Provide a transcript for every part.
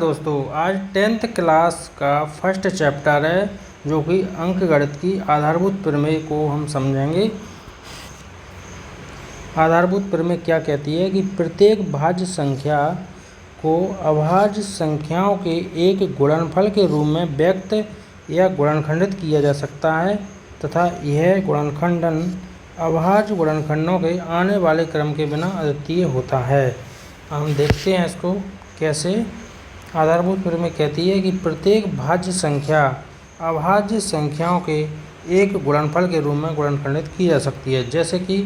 दोस्तों, आज 10th class का फर्स्ट चैप्टर है जो कि अंकगणित की आधारभूत प्रमेय को हम समझेंगे। आधारभूत प्रमेय क्या कहती है कि प्रत्येक भाज्य संख्या को अभाज्य संख्याओं के एक गुणनफल के रूप में व्यक्त या गुणनखंडित किया जा सकता है तथा यह गुणनखंडन अभाज्य गुणनखंडों के आने वाले क्रम के बिना अद्वितीय होता है। हम देखते हैं इसको कैसे। आधारभूत प्रमेय कहती है कि प्रत्येक भाज्य संख्या अभाज्य संख्याओं के एक गुणनफल के रूप में गुणनखंडित की जा सकती है। जैसे कि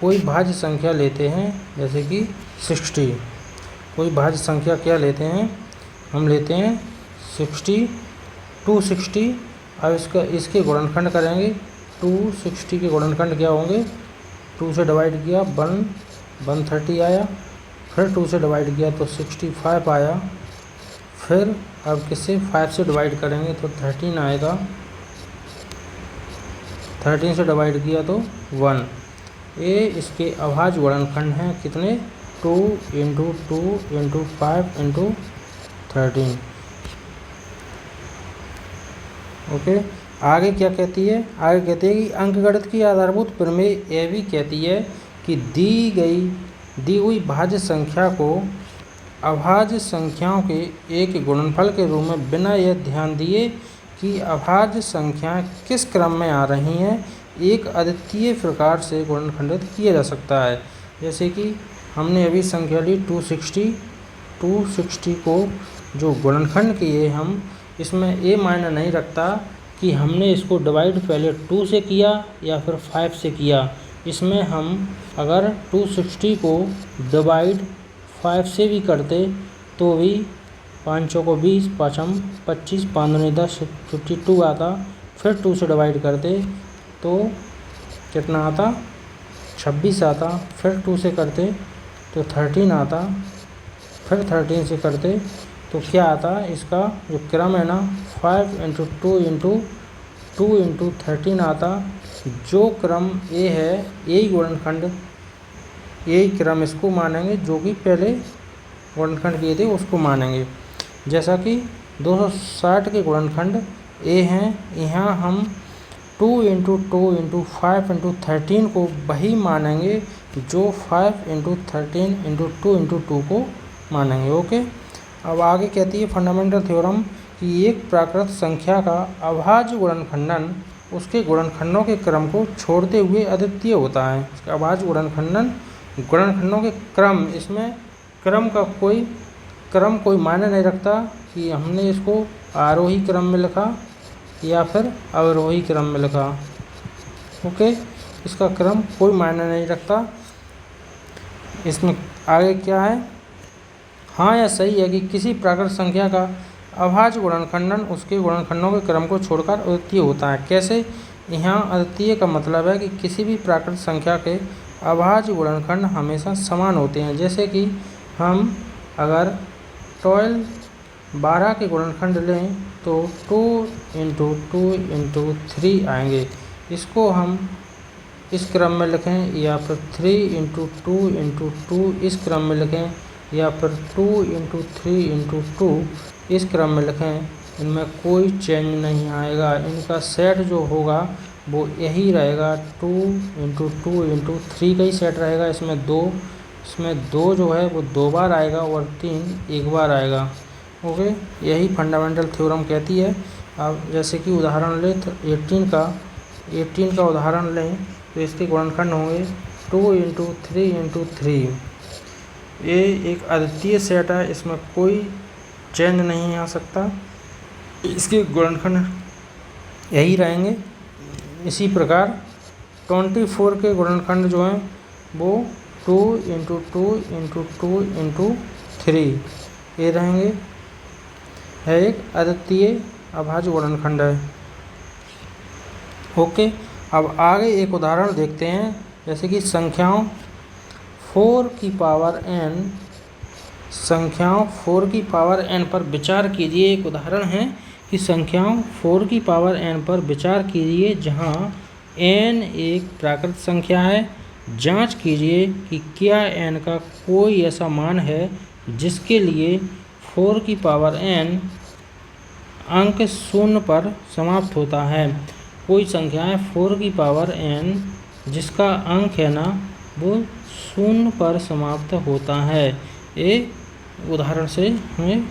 कोई भाज्य संख्या लेते हैं, जैसे कि 60। कोई भाज्य संख्या क्या लेते हैं, हम लेते हैं 60, 260। अब इसके गुणनखंड करेंगे। 260 के गुणनखंड क्या होंगे, 2 से डिवाइड किया 130 आया, फिर 2 से डिवाइड किया तो 65 आया, फिर अब किससे 5 से डिवाइड करेंगे तो 13 आएगा, 13 से डिवाइड किया तो 1। ये इसके अभाज्य गुणनखंड हैं कितने, 2 × 2 × 5 × 13। ओके, आगे क्या कहती है, आगे कहती है कि अंकगणित की आधारभूत प्रमेय यह भी कहती है कि दी हुई भाज्य संख्या को अभाज्य संख्याओं के एक गुणनफल के रूप में बिना यह ध्यान दिए कि अभाज्य संख्याएं किस क्रम में आ रही हैं, एक अद्वितीय प्रकार से गुणनखंडित किया जा सकता है। जैसे कि हमने अभी संख्या ली 260 को जो गुणनखंड किए हम, इसमें ये मायने नहीं रखता कि हमने इसको डिवाइड पहले 2 से किया या फिर 5 से किया। इसमें हम अगर 260 को डिवाइड 5 से भी करते तो भी 5 को 20, 5 25, 5 10, 52 आता। फिर 2 से डिवाइड करते तो कितना आता, 26 आता। फिर 2 से करते तो 13 आता। फिर 13 से करते तो क्या आता, इसका जो क्रम है ना 5 × 2 × 2 × 13 आता। जो क्रम ए है, यही गुणनखंड, यही क्रम इसको मानेंगे जो कि पहले गुणनखंड किए थे उसको मानेंगे। जैसा कि 260 के गुणनखंड ए हैं, यहाँ हम 2 × 2 × 5 × 13 को वही मानेंगे जो 5 × 13 × 2 × 2 को मानेंगे। ओके, अब आगे कहती है फंडामेंटल थ्योरम कि एक प्राकृत संख्या का अभाज्य गुणनखंडन उसके गुणनखंडों के क्रम को छोड़ते हुए अद्वितीय होता है। इसका अभाज्य गुणनखंडों के क्रम, इसमें क्रम कोई मायने नहीं रखता कि हमने इसको आरोही क्रम में लिखा या फिर अवरोही क्रम में लिखा। ओके, इसका क्रम कोई मायने नहीं रखता। इसमें आगे क्या है, हाँ यह सही है कि किसी प्राकृत संख्या का अभाज्य गुणनखंडन उसके गुणनखंडों के क्रम को छोड़कर अद्वितीय होता है। कैसे, यहाँ अद्वितीय का मतलब है कि किसी भी प्राकृत संख्या के अभाज्य गुणनखंड हमेशा समान होते हैं। जैसे कि हम अगर 12 के गुणनखंड लें तो 2 × 2 × 3 आएंगे। इसको हम इस क्रम में लिखें या फिर 3 × 2 × 2 इस क्रम में लिखें या फिर 2 × 3 × 2 इस क्रम में लिखें, इनमें कोई चेंज नहीं आएगा। इनका सेट जो होगा वो यही रहेगा, 2 × 2 × 3 का ही सेट रहेगा। इसमें 2 जो है वो 2 बार आएगा और 3 1 बार आएगा। ओके, यही फंडामेंटल थ्योरम कहती है। अब जैसे कि उदाहरण लें तो 18 का उदाहरण लें तो इसके गुणनखंड होंगे 2 × 3 × 3। ये एक अद्वितीय सेट है, इसमें कोई चेंज नहीं आ सकता। इसके गुणनखंड यही रहेंगे। इसी प्रकार 24 के गुणनखंड जो हैं वो 2 × 2 × 2 × 3 ये रहेंगे। है एक अद्वितीय अभाज्य गुणनखंड है। ओके, अब आगे एक उदाहरण देखते हैं। जैसे कि संख्याओं 4 की पावर n पर विचार कीजिए। एक उदाहरण है कि संख्याओं 4 की पावर n पर विचार कीजिए जहां n एक प्राकृत संख्या है। जांच कीजिए कि क्या n का कोई ऐसा मान है जिसके लिए 4 की पावर n अंक शून्य पर समाप्त होता है। कोई संख्या है 4 की पावर n जिसका अंक है ना वो शून्य पर समाप्त होता है। ये उदाहरण से हमें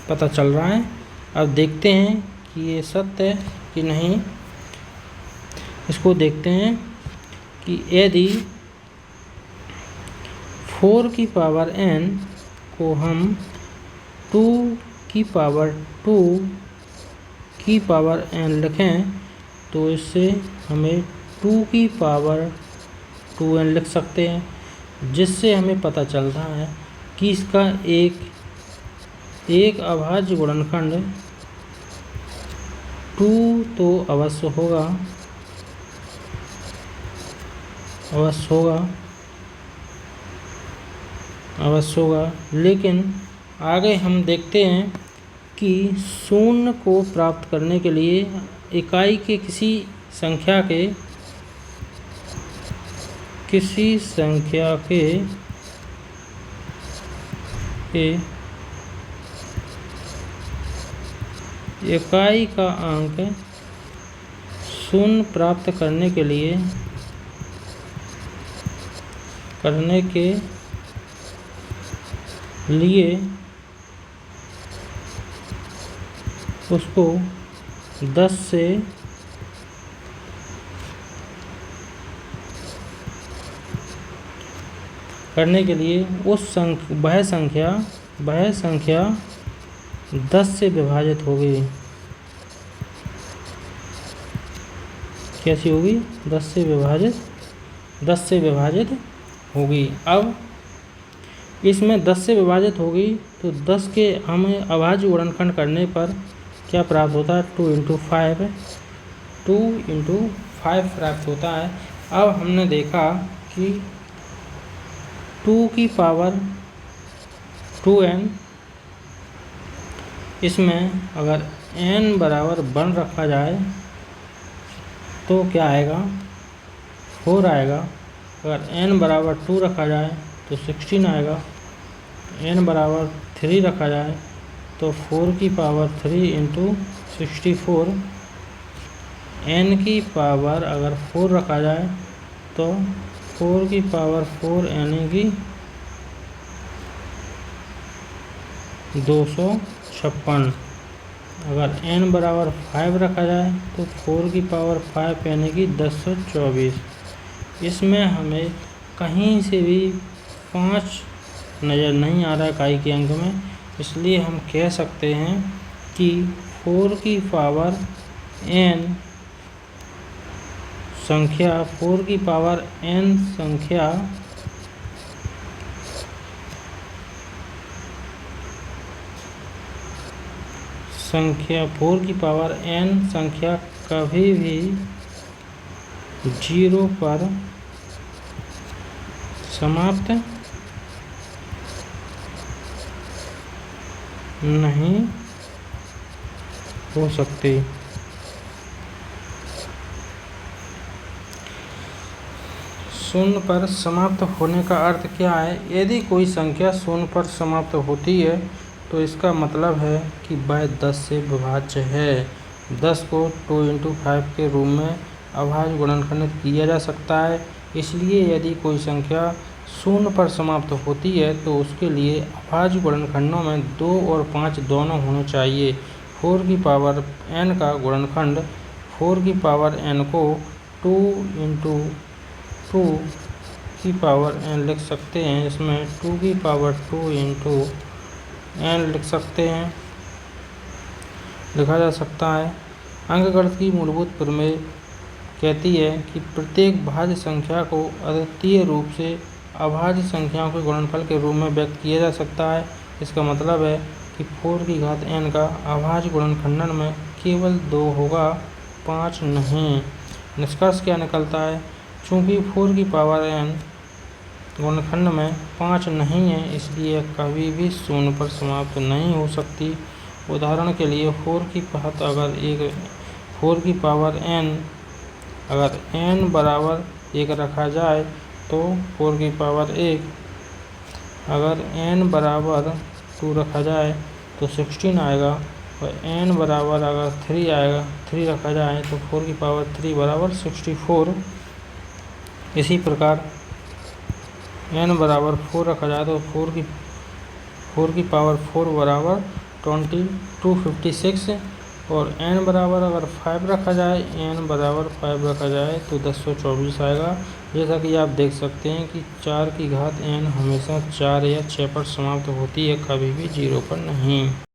पता चल रहा है। अब देखते हैं कि ये सत्य है कि नहीं। इसको देखते हैं कि यदि 4 की पावर n को हम 2 की पावर 2 की पावर n लिखें तो इससे हमें 2 की पावर 2n लिख सकते हैं, जिससे हमें पता चल रहा है कि इसका एक अभाज्य गुणनखंड 2 तो अवश्य होगा लेकिन आगे हम देखते हैं कि शून्य को प्राप्त करने के लिए इकाई के किसी संख्या के इकाई का अंक शून्य प्राप्त करने के लिए उसको 10 से करने के लिए वह संख्या 10 से विभाजित होगी। कैसी होगी? 10 से विभाजित होगी। अब इसमें 10 से विभाजित होगी तो 10 के हमें अभाज्य गुणनखंड करने पर क्या प्राप्त होता है? 2 इंटू 5 प्राप्त होता है। अब हमने देखा कि 2 की पावर 2n, इसमें अगर n बराबर 1 रखा जाए तो क्या आएगा? 4 आएगा। अगर n बराबर 2 रखा जाए तो 16 आएगा। n बराबर 3 रखा जाए तो 4 की पावर 3 इंटू 64। n की पावर अगर 4 रखा जाए तो 4 की पावर 4 यानी कि 256। अगर n बराबर 5 रखा जाए तो 4 की पावर 5 यानी कि 1024। इसमें हमें कहीं से भी 5 नज़र नहीं आ रहा है इकाई के अंक में, इसलिए हम कह सकते हैं कि 4 की पावर n संख्या 4 की पावर n संख्या कभी भी 0 पर समाप्त नहीं हो सकती। शून्य पर समाप्त होने का अर्थ क्या है? यदि कोई संख्या शून्य पर समाप्त होती है तो इसका मतलब है कि वह 10 से विभाज्य है। 10 को 2 इंटू 5 के रूप में अभाज्य गुणनखंडित किया जा सकता है। इसलिए यदि कोई संख्या शून्य पर समाप्त होती है तो उसके लिए अभाज्य गुणनखंडों में 2 और 5 दोनों होने चाहिए। 4 की पावर n का गुणनखंड 4 की पावर n को 2 इंटू 2 की पावर n लिख सकते हैं। इसमें 2 की पावर 2 इंटू n लिखा जा सकता है। अंकगणित की मूलभूत प्रमेय कहती है कि प्रत्येक भाज्य संख्या को अद्वितीय रूप से अभाज्य संख्याओं के गुणनफल के रूप में व्यक्त किया जा सकता है। इसका मतलब है कि 4 की घात n का अभाज्य गुणनखंडन में केवल 2 होगा, 5 नहीं। निष्कर्ष क्या निकलता है? चूँकि 4 की पावर n गुणनखंड में 5 नहीं है, इसलिए कभी भी शून्य पर समाप्त नहीं हो सकती। उदाहरण के लिए 4 की पावर n अगर n बराबर 1 रखा जाए तो 4 की पावर 1 अगर n बराबर 2 रखा जाए तो 16 आएगा, और n बराबर अगर 3 आएगा, 3 रखा जाए तो 4 की पावर 3 बराबर 64। इसी प्रकार n बराबर 4 रखा जाए तो 4 की पावर 4 बराबर 256, और n बराबर अगर 5 रखा जाए, n बराबर 5 रखा जाए तो 1024 आएगा। जैसा कि आप देख सकते हैं कि 4 की घात n हमेशा 4 या 6 पर समाप्त होती है, कभी भी 0 पर नहीं।